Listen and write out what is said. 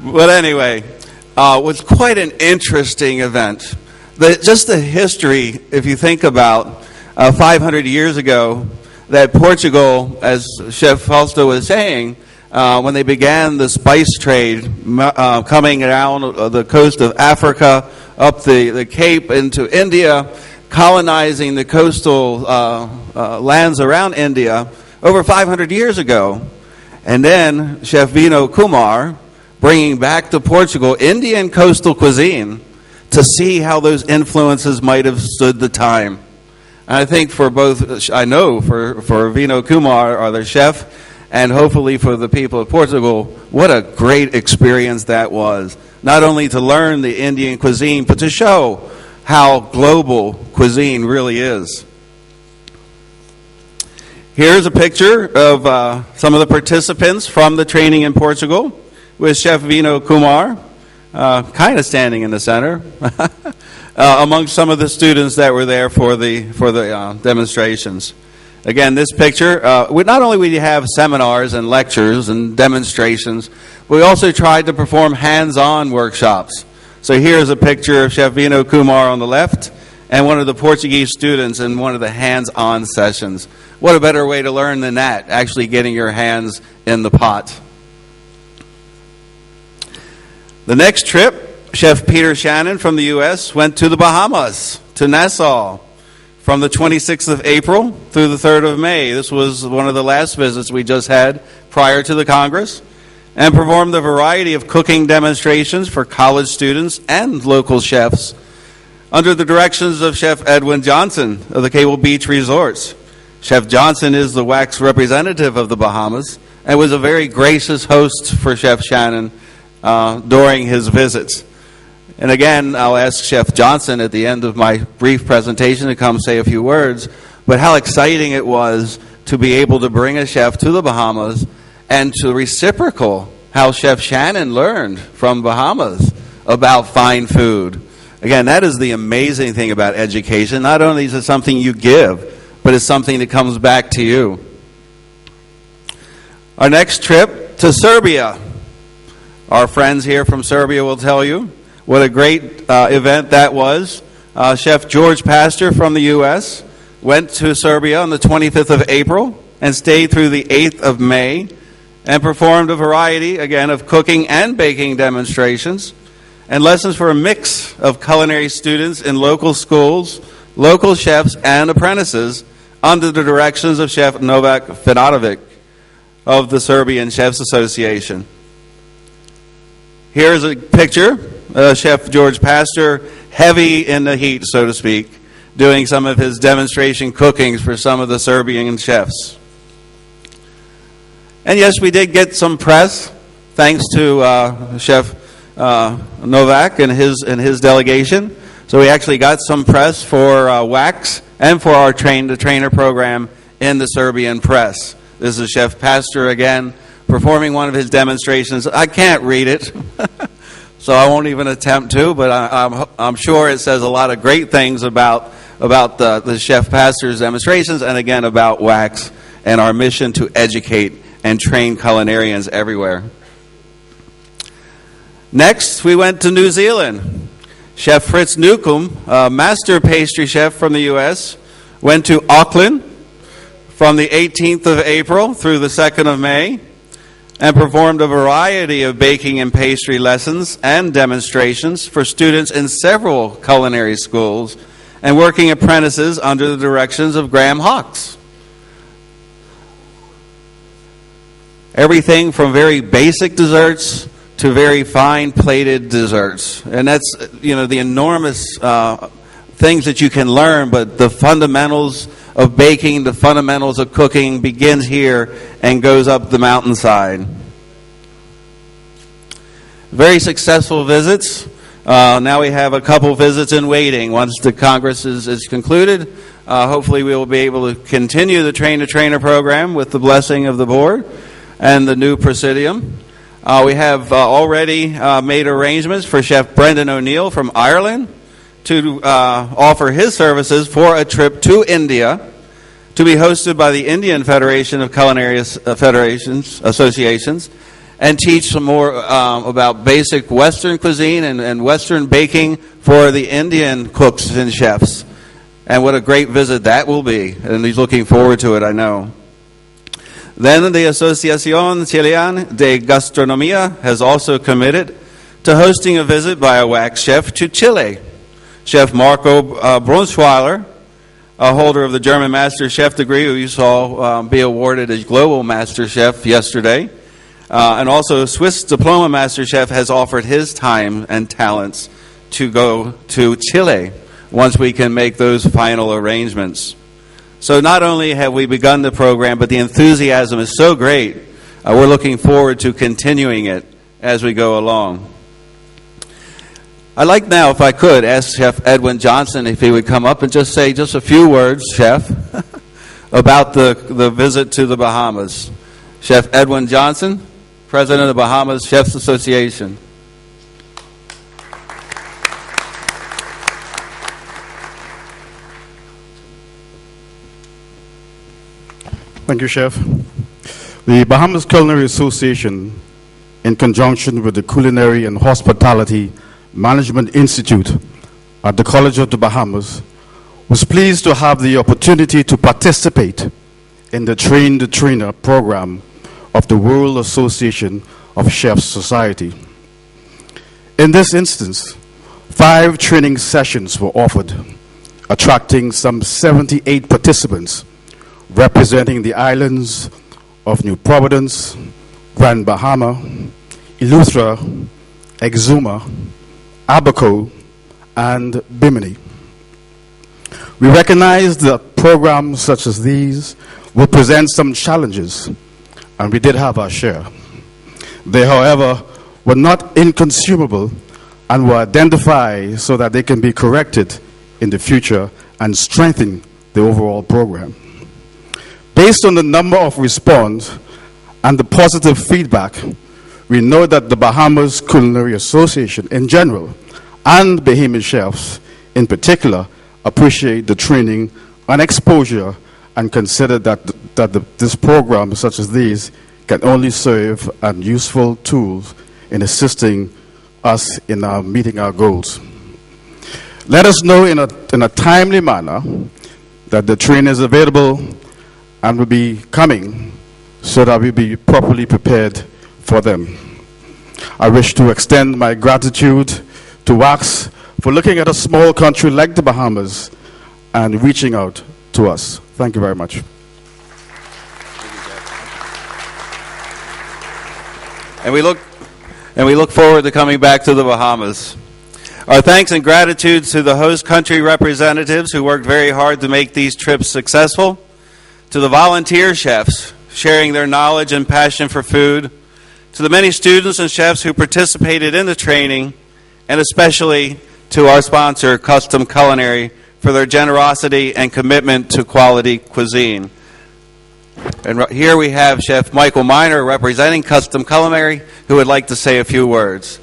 But anyway, it was quite an interesting event. Just the history, if you think about 500 years ago, that Portugal, as Chef Fausto was saying, when they began the spice trade coming down the coast of Africa, up the Cape into India, colonizing the coastal lands around India over 500 years ago. And then Chef Vino Kumar bringing back to Portugal Indian coastal cuisine to see how those influences might have stood the time. And I think for both, I know for Vino Kumar, or the chef, and hopefully for the people of Portugal, what a great experience that was. Not only to learn the Indian cuisine, but to show how global cuisine really is. Here's a picture of some of the participants from the training in Portugal with Chef Vino Kumar, kind of standing in the center, among some of the students that were there for the demonstrations. Again, this picture, not only would you have seminars and lectures and demonstrations, but we also tried to perform hands-on workshops. So here's a picture of Chef Vino Kumar on the left and one of the Portuguese students in one of the hands-on sessions. What a better way to learn than that, actually getting your hands in the pot. The next trip, Chef Peter Shannon from the U.S. went to the Bahamas, to Nassau, from the 26th of April through the 3rd of May. This was one of the last visits we just had prior to the Congress, and performed a variety of cooking demonstrations for college students and local chefs under the directions of Chef Edwin Johnson of the Cable Beach Resorts. Chef Johnson is the WACS representative of the Bahamas and was a very gracious host for Chef Shannon during his visits. And again, I'll ask Chef Johnson at the end of my brief presentation to come say a few words, but how exciting it was to be able to bring a chef to the Bahamas and to reciprocal how Chef Shannon learned from Bahamas about fine food. Again, that is the amazing thing about education. Not only is it something you give, but it's something that comes back to you. Our next trip to Serbia. Our friends here from Serbia will tell you what a great event that was. Chef George Pastor from the U.S. went to Serbia on the 25th of April and stayed through the 8th of May and performed a variety, again, of cooking and baking demonstrations and lessons for a mix of culinary students in local schools, local chefs, and apprentices under the directions of Chef Novak Fedanovic of the Serbian Chefs Association. Here's a picture of Chef George Pastor, heavy in the heat, so to speak, doing some of his demonstration cookings for some of the Serbian chefs. And yes, we did get some press, thanks to Chef Novak and his delegation. So we actually got some press for WACS and for our train-the-trainer program in the Serbian press. This is Chef Pastor again, performing one of his demonstrations. I can't read it, so I won't even attempt to, but I'm sure it says a lot of great things about the Chef Pastor's demonstrations, and again about WACS and our mission to educate and train culinarians everywhere. Next, we went to New Zealand. Chef Fritz Newcomb, a master pastry chef from the U.S., went to Auckland from the 18th of April through the 2nd of May and performed a variety of baking and pastry lessons and demonstrations for students in several culinary schools and working apprentices under the directions of Graham Hawkes. Everything from very basic desserts to very fine plated desserts. And that's, the enormous things that you can learn, but the fundamentals of baking, the fundamentals of cooking begins here and goes up the mountainside. Very successful visits. Now we have a couple visits in waiting. Once the Congress is concluded, hopefully we will be able to continue the train-to-trainer program with the blessing of the board and the new presidium. We have already made arrangements for Chef Brendan O'Neill from Ireland to offer his services for a trip to India to be hosted by the Indian Federation of Culinary Associations and teach some more about basic Western cuisine and Western baking for the Indian cooks and chefs. And what a great visit that will be. And he's looking forward to it, I know. Then the Asociación Chileana de Gastronomía has also committed to hosting a visit by a WACS chef to Chile. Chef Marco Brunschweiler, a holder of the German Master Chef degree, who you saw be awarded as Global Master Chef yesterday, and also a Swiss Diploma Master Chef, has offered his time and talents to go to Chile once we can make those final arrangements. So not only have we begun the program, but the enthusiasm is so great, we're looking forward to continuing it as we go along. I'd like now, if I could, ask Chef Edwin Johnson if he would come up and just say just a few words, Chef, about the visit to the Bahamas. Chef Edwin Johnson, President of the Bahamas Chefs Association. Thank you, Chef. The Bahamas Culinary Association, in conjunction with the Culinary and Hospitality Management Institute at the College of the Bahamas, was pleased to have the opportunity to participate in the Train the Trainer program of the World Association of Chefs Society. In this instance, 5 training sessions were offered, attracting some 78 participants representing the islands of New Providence, Grand Bahama, Eleuthera, Exuma, Abaco, and Bimini. We recognize that programs such as these will present some challenges, and we did have our share. They, however, were not inconsumable and were identified so that they can be corrected in the future and strengthen the overall program. Based on the number of response and the positive feedback, we know that the Bahamas Culinary Association in general and Bahamian chefs in particular appreciate the training and exposure and consider that this program such as these can only serve as useful tools in assisting us in meeting our goals. Let us know in a timely manner that the training is available and will be coming so that we'll be properly prepared for them. I wish to extend my gratitude to WACS for looking at a small country like the Bahamas and reaching out to us. Thank you very much. And we look forward to coming back to the Bahamas. Our thanks and gratitude to the host country representatives who worked very hard to make these trips successful, to the volunteer chefs sharing their knowledge and passion for food, to the many students and chefs who participated in the training, and especially to our sponsor, Custom Culinary, for their generosity and commitment to quality cuisine. And here we have Chef Michael Miner representing Custom Culinary, who would like to say a few words.